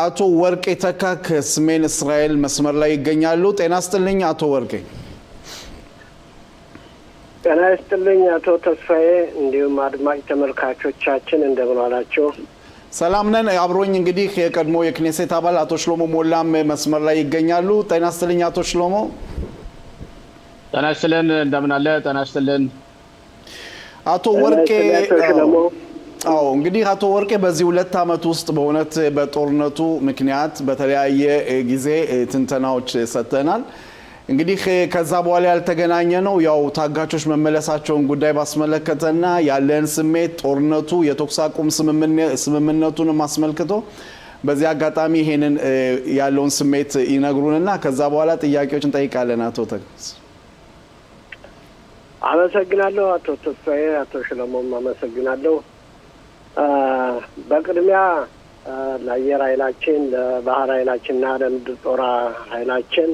አቶ ወርቄ ተካ ከሰሜን እስራኤል መስመር ላይ ይገኛሉ ጤና ይስጥልኝ አቶ ወርቄ ጤና ይስጥልኝ አቶ ተስፋዬ እንዲሁም አድማጭ ተመልካቾቻችን እንደምን ዋላችሁ ሰላም ነን አብሮኝ እንግዲህ የቀድሞ የክኔሴት አባል አቶ ሽሎሞ ሞላም መስመር ላይ ይገኛሉ ጤና ይስጥልኝ አቶ ሽሎሞ ጤና ይስጥልን እንደምን አለ ጤና ይስጥልን አቶ ወርቄ እንግዲህ አቶ ወርቄ በዚህ 2 አመት ውስጥ በእውነት በጦርነቱ ምክንያት በተለያየ ጊዜ ትንተናዎች ሰጥተናል እንግዲህ ከዛ በኋላ ያልተገናኘ ነው ያው ታጋቾች መመለሳቸውን ጉዳይ ባስመለከተና ያለን ስሜት ጦርነቱ የተኩስ አቁም ስምምነቱን ማስመልከቶ በዚህ አጋጣሚ ይሄንን ያለውን ስሜት ይነግሩንና ከዛ በኋላ ጥያቄዎችን ጠይቃለን አቶ ተክስ አመሰግናለሁ አቶ ተስፋዬ አቶ ሽሎሞም አመሰግናለሁ በቅድሚያ ለአየር ኃይላችን ለባህር ኃይላችንና ለምድር ጦር ኃይላችን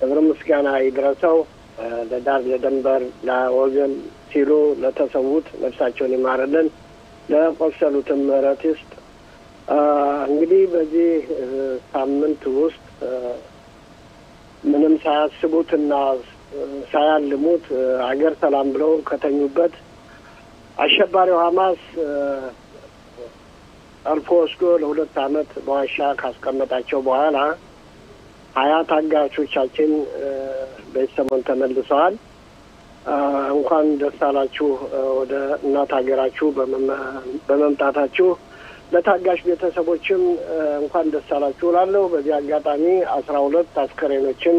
ክብር ምስጋና ይድረሰው ለዳር ለድንበር ለወገን ሲሉ ለተሰዉት ነፍሳቸውን ይማርልን ለቆሰሉትም ምሕረት ይስጥ እንግዲህ በዚህ ሳምንት ውስጥ ምንም ሳያስቡትና ሳያልሙት አገር ሰላም ብለው ከተኙበት አሸባሪው ሐማስ አልፎ ወስዶ ለ2 አመት በዋሻ ካስቀመጣቸው በኋላ 20 ታጋቾቻችን በሰሞን ተመልሰዋል እንኳን ደስ አላችሁ ወደ እናት ሀገራችሁ በመምጣታችሁ ለታጋሽ ቤተሰቦችም እንኳን ደስ አላችሁ ላለው በዚህ አጋጣሚ 12 አስከሬኖችን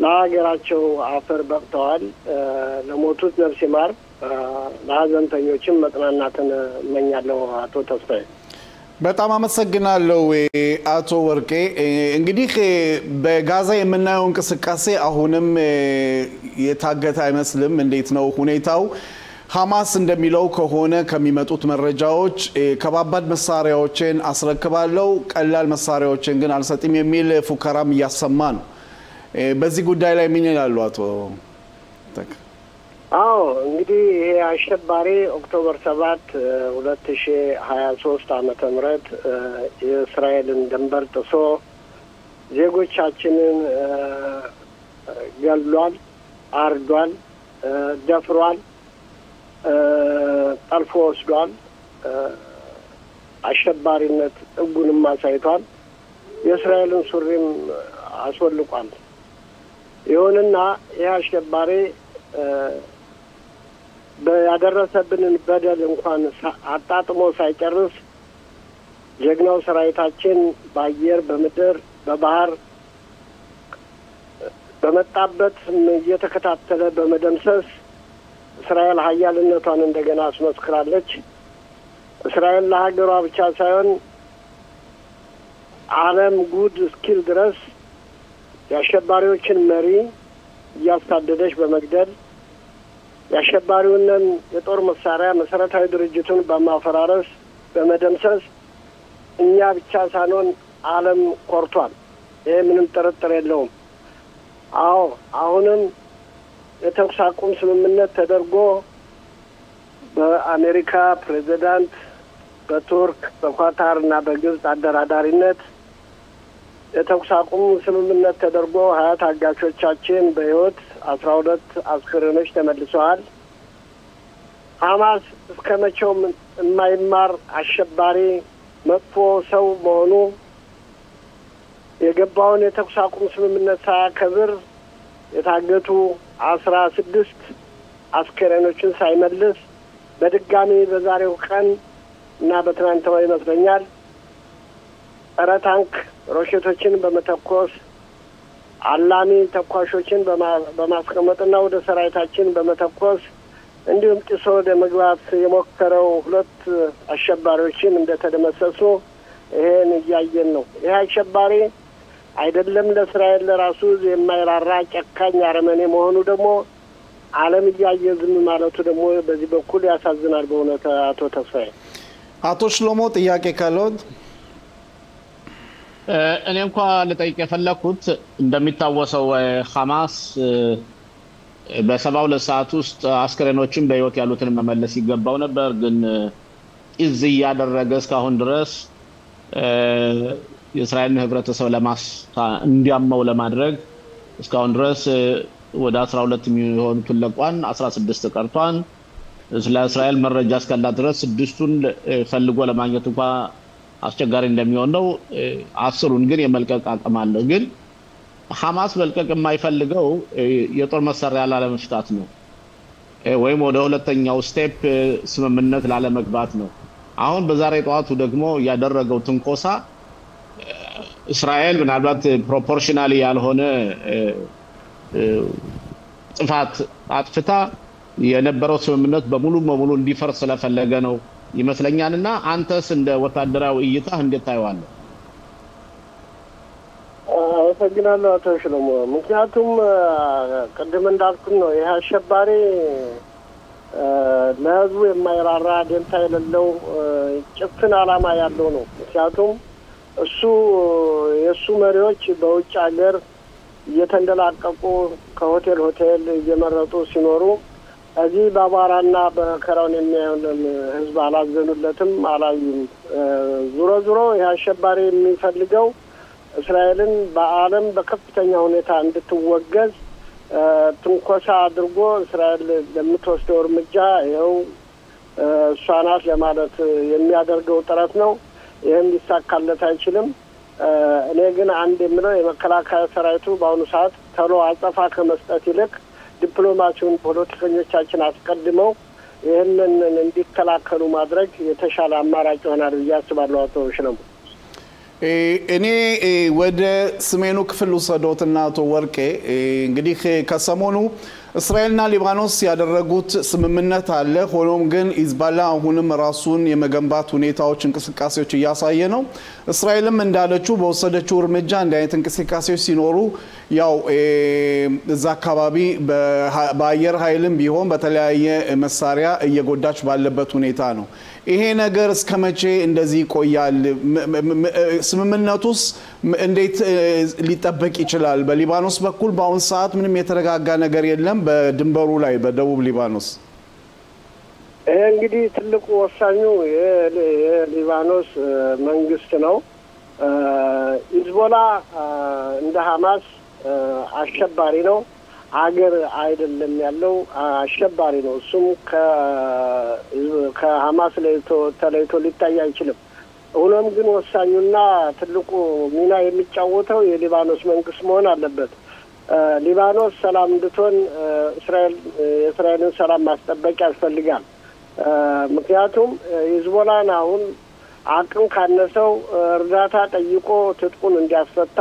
ለሀገራቸው አፈር በቅተዋል ለሞቱት ነፍስ ይማር ለሀዘንተኞችም መጽናናትን እመኛለሁ አቶ ተስፋዬ በጣም አመሰግናለሁ አቶ ወርቄ እንግዲህ በጋዛ የምናየው እንቅስቃሴ አሁንም የታገተ አይመስልም እንዴት ነው ሁኔታው ሐማስ እንደሚለው ከሆነ ከሚመጡት መረጃዎች ከባባድ መሳሪያዎችን አስረክባለው ቀላል መሳሪያዎችን ግን አልሰጥም የሚል ፉከራም እያሰማ ነው በዚህ ጉዳይ ላይ ምን ይላሉ አቶ ተክ እንግዲህ ይሄ አሸባሪ ኦክቶበር 7 2023 ዓመተ ምህረት የእስራኤልን ድንበር ጥሶ ዜጎቻችንን ገሏል አርዷል ደፍሯል ጠልፎ ወስዷል አሸባሪነት ጥጉንም አሳይቷል የእስራኤልን ሱሪም አስወልቋል ይሁንና ይሄ አሸባሪ በያደረሰብንን በደል እንኳን አጣጥሞ ሳይጨርስ ጀግናው ሰራዊታችን በአየር በምድር በባህር በመጣበት እየተከታተለ በመደምሰስ እስራኤል ኃያልነቷን እንደገና አስመስክራለች እስራኤል ለሀገሯ ብቻ ሳይሆን ዓለም ጉድ እስኪል ድረስ የአሸባሪዎችን መሪ እያሳደደች በመግደል የአሸባሪውን የጦር መሳሪያ መሰረታዊ ድርጅቱን በማፈራረስ በመደምሰስ እኛ ብቻ ሳይሆን ዓለም ቆርጧል ይሄ ምንም ጥርጥር የለውም አሁንም የተኩስ አቁም ስምምነት ተደርጎ በአሜሪካ ፕሬዝዳንት በቱርክ በኳታርና በግብጽ አደራዳሪነት የተኩስ አቁም ስምምነት ተደርጎ 20 ታጋቾቻችን በህይወት 12 አስከሬኖች ተመልሰዋል ሐማስ እስከመቼውም የማይማር አሸባሪ መጥፎ ሰው መሆኑ የገባውን የተኩስ አቁም ስምምነት ሳያከብር የታገቱ 16 አስከሬኖችን ሳይመልስ በድጋሚ በዛሬው ቀን እና በትናንትናው ይመስለኛል ታንክ ሮኬቶችን በመተኮስ አላሚ ተኳሾችን በማስቀመጥና ወደ ሰራዊታችን በመተኮስ እንዲሁም ጥሶ ለመግባት የሞከረው 2 አሸባሪዎችን እንደተደመሰሱ ይሄን ያያየን ነው ይሄ አሸባሪ አይደለም ለእስራኤል ለራሱ የማይራራ ጨካኝ አረመኔ መሆኑ ደግሞ ዓለም ያያየ ዝም ማለቱ ደግሞ በዚህ በኩል ያሳዝናል በእውነት አቶ ተስፋዬ አቶ ሽሎሞ ጥያቄ ካሎት እኔ እንኳን ለጠይቅ የፈለኩት እንደሚታወሰው ሐማስ በ72 ሰዓት ውስጥ አስከሬኖችን በህይወት ያሉትን መመለስ ይገባው ነበር ግን እዚህ ያደረገ እስካሁን ድረስ የእስራኤልን ህብረተሰብ እንዲያመው ለማድረግ እስካሁን ድረስ ወደ 12 የሚሆኑ ተለቋን 16 ቀርቷን ስለ እስራኤል መረጃ እስካላ ድረስ 6ቱን ፈልጎ ለማግኘት እንኳን አስቸጋሪ እንደሚሆን ነው 10ን ግን የመልቀቅ አቅም አለው ግን ሐማስ መልቀቅ የማይፈልገው የጦር መሳሪያ ላለመፍታት ነው ወይም ወደ ሁለተኛው ስቴፕ ስምምነት ላለመግባት ነው አሁን በዛሬ ጧቱ ደግሞ ያደረገው ትንኮሳ እስራኤል ምናልባት ፕሮፖርሽናሊ ያልሆነ ጥፋት አጥፍታ የነበረው ስምምነት በሙሉ እንዲፈርስ ስለፈለገ ነው ይመስለኛልና አንተስ እንደ ወታደራዊ እይታ እንዴት ታየዋለህ አመሰግናለሁ አቶ ሽሎሞ ምክንያቱም ቀደም እንዳልኩት ነው ይሄ አሸባሪ ለህዝቡ የማይራራ ደንታ የሌለው ጭፍን ዓላማ ያለው ነው ምክንያቱም የሱ መሪዎች በውጭ ሀገር እየተንደላቀቁ ከሆቴል እየመረጡ ሲኖሩ እዚህ ባባራና በከራውን የሚያዩን ህዝብ አላዘኑለትም አላዩም ዙሮ ያሸባሪ የሚፈልገው እስራኤልን በአለም በከፍተኛ ሁኔታ እንድትወገዝ ትንኮሳ አድርጎ እስራኤል ለምትወስደው እርምጃ ይኸው ሷናት ለማለት የሚያደርገው ጥረት ነው ይሄን ሊሳካለት አይችልም እኔ ግን አንድ የምለው የመከላከያ ሰራዊቱ በአሁኑ ሰዓት ተሎ አጸፋ ከመስጠት ይልቅ ዲፕሎማሲውን ፖለቲከኞቻችን አስቀድመው ይሄንን እንዲከላከሉ ማድረግ የተሻለ አማራጭ ይሆናል ያስባለው አቶ ሽለሙ እኔ ወደ ሰሜኑ ክፍል ወሰዶትና አቶ ወርቄ እንግዲህ ከሰሞኑ እስራኤልና ሊባኖስ ያደረጉት ስምምነት አለ ሆኖም ግን ኢዝባላ አሁንም ራሱን የመገንባት ሁኔታዎች እንቅስቃሴዎች እያሳየ ነው እስራኤልም እንዳለችው በወሰደችው እርምጃ እንደ አይነት እንቅስቃሴዎች ሲኖሩ ያው እዛ አካባቢ በአየር ኃይልም ቢሆን በተለያየ መሳሪያ እየጎዳች ባለበት ሁኔታ ነው ይሄ ነገር እስከመቼ እንደዚህ ይቆያል ስምምነቱስ እንዴት ሊጠበቅ ይችላል በሊባኖስ በኩል በአሁን ሰዓት ምንም የተረጋጋ ነገር የለም በድንበሩ ላይ በደቡብ ሊባኖስ እንግዲህ ትልቁ ወሳኙ የሊባኖስ መንግስት ነው ኢዝቦላ እንደ ሐማስ አሸባሪ ነው ሀገር አይደለም ያለው አሸባሪ ነው እሱም ከሐማስ ተለይቶ ሊታይ አይችልም ሆኖም ግን ወሳኙና ትልቁ ሚና የሚጫወተው የሊባኖስ መንግስት መሆን አለበት ሊባኖስ ሰላም እንድትሆን የእስራኤልን ሰላም ማስጠበቅ ያስፈልጋል ምክንያቱም ኢዝቦላን አሁን አቅም ካነሰው እርዳታ ጠይቆ ትጥቁን እንዲያስፈታ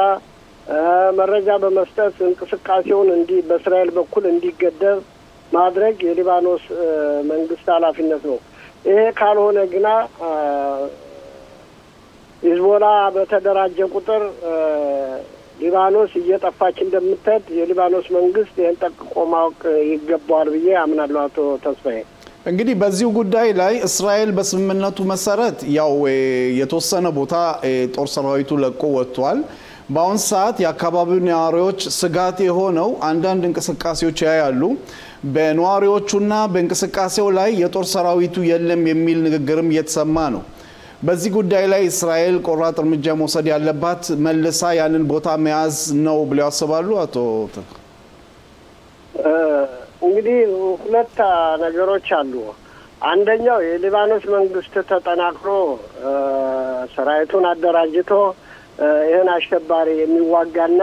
መረጃ በመስጠት እንቅስቃሴውን በእስራኤል በኩል እንዲገደብ ማድረግ የሊባኖስ መንግስት ኃላፊነት ነው ይሄ ካልሆነ ግና ኢዝቦላ በተደራጀ ቁጥር ሊባኖስ እየጠፋች እንደምትሄድ የሊባኖስ መንግስት ይሄን ጠቅቆ ማወቅ ይገባዋል ብዬ አምናለሁ አቶ ተስፋዬ እንግዲህ በዚሁ ጉዳይ ላይ እስራኤል በስምምነቱ መሰረት ያው የተወሰነ ቦታ ጦር ሰራዊቱ ለቆ ወጥቷል በአሁን ሰዓት የአካባቢው ነዋሪዎች ስጋት የሆነው አንዳንድ እንቅስቃሴዎች ያያሉ በነዋሪዎቹና በእንቅስቃሴው ላይ የጦር ሰራዊቱ የለም የሚል ንግግርም እየተሰማ ነው በዚህ ጉዳይ ላይ እስራኤል ቆራጥ እርምጃ መውሰድ ያለባት መልሳ ያንን ቦታ መያዝ ነው ብለው ያስባሉ አቶ እንግዲህ ሁለት ነገሮች አሉ አንደኛው የሊባኖስ መንግስት ተጠናክሮ ሰራዊቱን አደራጅቶ ይሄን አሸባሪ የሚዋጋና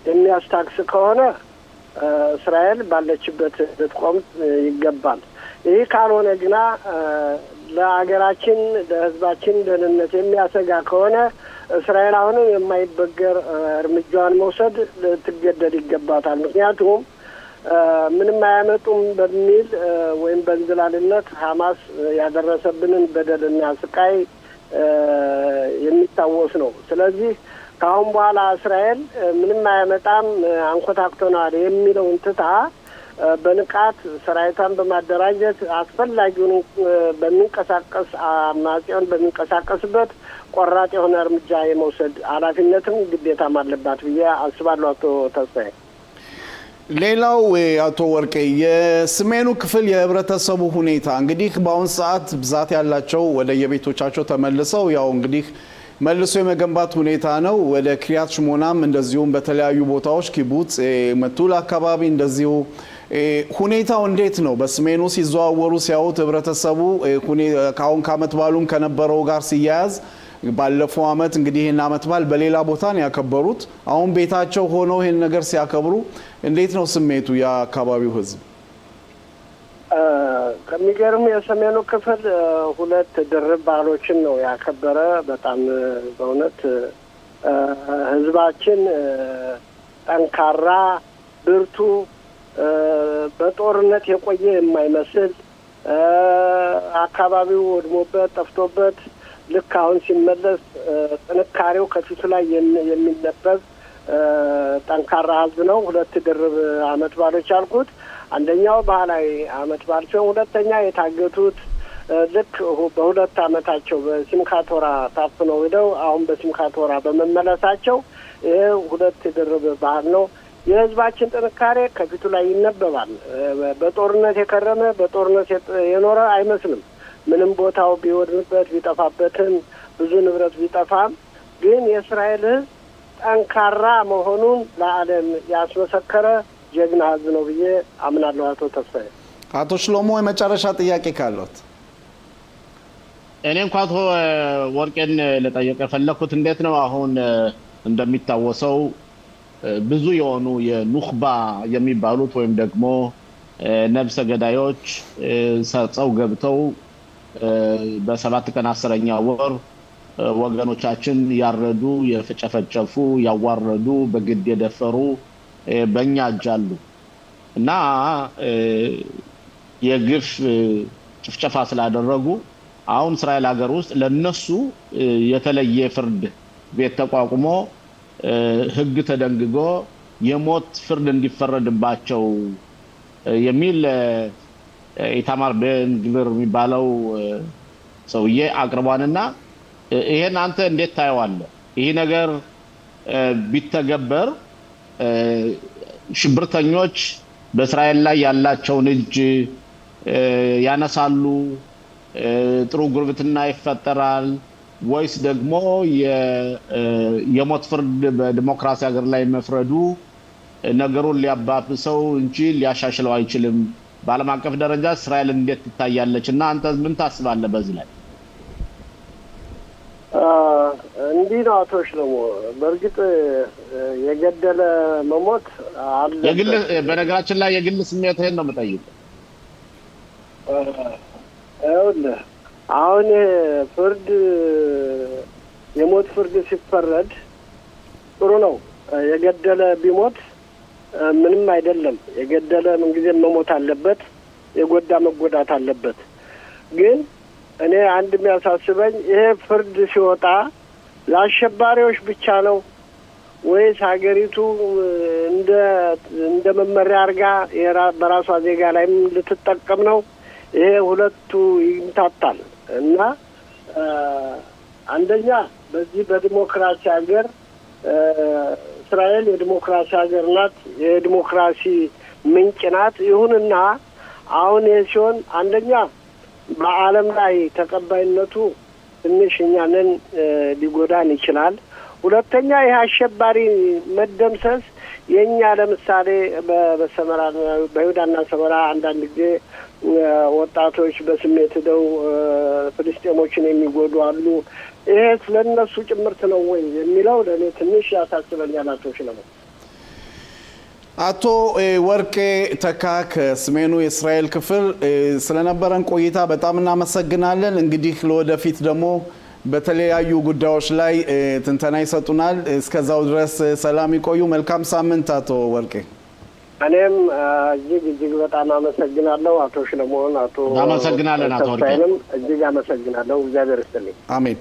የሚያስታክስ ከሆነ እስራኤል ባለችበት ልትቆም ይገባል ይሄ ካልሆነ ግና ለሀገራችን ለህዝባችን ደህንነት የሚያሰጋ ከሆነ እስራኤል አሁንም የማይበገር እርምጃዋን መውሰድ ልትገደድ ይገባታል ምክንያቱም ምንም አያመጡም በሚል ወይም በእንዝላልነት ሐማስ ያደረሰብንን በደልና ስቃይ የሚታወስ ነው ስለዚህ ካሁን በኋላ እስራኤል ምንም አያመጣም አንኮታክቶናል የሚለውን ትታ በንቃት ሰራዊቷን በማደራጀት አስፈላጊውን በሚንቀሳቀስ አማጺውን በሚንቀሳቀስበት ቆራጥ የሆነ እርምጃ የመውሰድ ኃላፊነትም ግዴታም አለባት ብዬ አስባለሁ አቶ ተስፋዬ ሌላው አቶ ወርቄ የሰሜኑ ክፍል የህብረተሰቡ ሁኔታ እንግዲህ በአሁን ሰዓት ብዛት ያላቸው ወደ የቤቶቻቸው ተመልሰው ያው እንግዲህ መልሶ የመገንባት ሁኔታ ነው። ወደ ክሪያት ሽሞናም እንደዚሁም በተለያዩ ቦታዎች ኪቡትስ መቱል አካባቢ እንደዚሁ ሁኔታው እንዴት ነው? በሰሜኑ ሲዘዋወሩ ሲያዩት ህብረተሰቡ ካሁን ከዓመት በዓሉም ከነበረው ጋር ሲያያዝ ባለፈው ዓመት እንግዲህ ይሄን ዓመት በዓል በሌላ ቦታ ነው ያከበሩት። አሁን ቤታቸው ሆነው ይሄን ነገር ሲያከብሩ እንዴት ነው ስሜቱ የአካባቢው ህዝብ? ከሚገርም የሰሜኑ ክፍል ሁለት ድርብ በዓሎችን ነው ያከበረ። በጣም በእውነት ህዝባችን ጠንካራ ብርቱ በጦርነት የቆየ የማይመስል አካባቢው ወድሞበት ጠፍቶበት ልክ አሁን ሲመለስ ጥንካሬው ከፊቱ ላይ የሚነበብ ጠንካራ ህዝብ ነው። ሁለት ድርብ ዓመት በዓሎች አልኩት። አንደኛው ባህላዊ ዓመት በዓል ሲሆን ሁለተኛ የታገቱት ልክ በሁለት ዓመታቸው በሲምካቶራ ታፍነው ሄደው አሁን በሲምካቶራ በመመለሳቸው ይሄ ሁለት ድርብ በዓል ነው። የህዝባችን ጥንካሬ ከፊቱ ላይ ይነበባል። በጦርነት የከረመ በጦርነት የኖረ አይመስልም። ምንም ቦታው ቢወድምበት ቢጠፋበትም ብዙ ንብረት ቢጠፋም ግን የእስራኤል ህዝብ ጠንካራ መሆኑን ለዓለም ያስመሰከረ ጀግና ህዝብ ነው ብዬ አምናለሁ። አቶ ተስፋዬ። አቶ ሽሎሞ የመጨረሻ ጥያቄ ካሉት? እኔ እንኳን አቶ ወርቄን ለጠየቀ ፈለኩት እንዴት ነው አሁን እንደሚታወሰው ብዙ የሆኑ የኑኽባ የሚባሉት ወይም ደግሞ ነብሰ ገዳዮች ሰርጸው ገብተው በ7 ቀን 10ኛ ወር ወገኖቻችን ያረዱ የፈጨፈጨፉ ያዋረዱ በግድ የደፈሩ በእኛ አጃሉ እና የግፍ ጭፍጨፋ ስላደረጉ አሁን እስራኤል ሀገር ውስጥ ለነሱ የተለየ ፍርድ ቤት ተቋቁሞ ህግ ተደንግጎ የሞት ፍርድ እንዲፈረድባቸው የሚል ኢታማር ቤን ግብር የሚባለው ሰውዬ አቅርቧንና ይሄን አንተ እንዴት ታየዋለህ? ይሄ ነገር ቢተገበር ሽብርተኞች በእስራኤል ላይ ያላቸውን እጅ ያነሳሉ፣ ጥሩ ጉርብትና ይፈጠራል ወይስ ደግሞ የሞት ፍርድ በዲሞክራሲ ሀገር ላይ መፍረዱ ነገሩን ሊያባብሰው እንጂ ሊያሻሽለው አይችልም? በዓለም አቀፍ ደረጃ እስራኤል እንዴት ትታያለች እና አንተ ምን ታስባለህ በዚህ ላይ? እንዲህ ነው አቶ ሽሎሞ። በእርግጥ የገደለ መሞት አለ። የግል በነገራችን ላይ የግል ስሜትህን ነው የምጠይቀው። ይኸውልህ አሁን ፍርድ የሞት ፍርድ ሲፈረድ ጥሩ ነው። የገደለ ቢሞት ምንም አይደለም። የገደለ ምንጊዜም መሞት አለበት፣ የጎዳ መጎዳት አለበት። ግን እኔ አንድ የሚያሳስበኝ ይሄ ፍርድ ሲወጣ ለአሸባሪዎች ብቻ ነው ወይስ ሀገሪቱ እንደ መመሪያ አድርጋ በራሷ ዜጋ ላይም ልትጠቀም ነው? ይሄ ሁለቱ ይምታታል እና አንደኛ በዚህ በዲሞክራሲ ሀገር እስራኤል የዲሞክራሲ ሀገር ናት፣ የዲሞክራሲ ምንጭ ናት። ይሁንና አሁን ይህ ሲሆን አንደኛ በዓለም ላይ ተቀባይነቱ ትንሽ እኛንን ሊጎዳን ይችላል። ሁለተኛ ይህ አሸባሪ መደምሰስ የኛ ለምሳሌ በሰመራ በይሁዳና ሰመራ አንዳንድ ጊዜ ወጣቶች በስሜት ሄደው ፍልስጤሞችን የሚጎዱ አሉ። ይሄ ስለነሱ ጭምርት ነው ወይ የሚለው ለኔ ትንሽ ያሳስበኛል። አቶ ሽሎሞ። አቶ ወርቄ ተካ ከሰሜኑ የእስራኤል ክፍል ስለነበረን ቆይታ በጣም እናመሰግናለን። እንግዲህ ለወደፊት ደግሞ በተለያዩ ጉዳዮች ላይ ትንተና ይሰጡናል። እስከዛው ድረስ ሰላም ይቆዩ። መልካም ሳምንት አቶ ወርቄ። እኔም እጅግ በጣም አመሰግናለሁ አቶ ሽሎሞን። አቶ አመሰግናለን አቶ ወርቄ። እጅግ አመሰግናለሁ። እግዚአብሔር ይስጥልኝ። አሜን።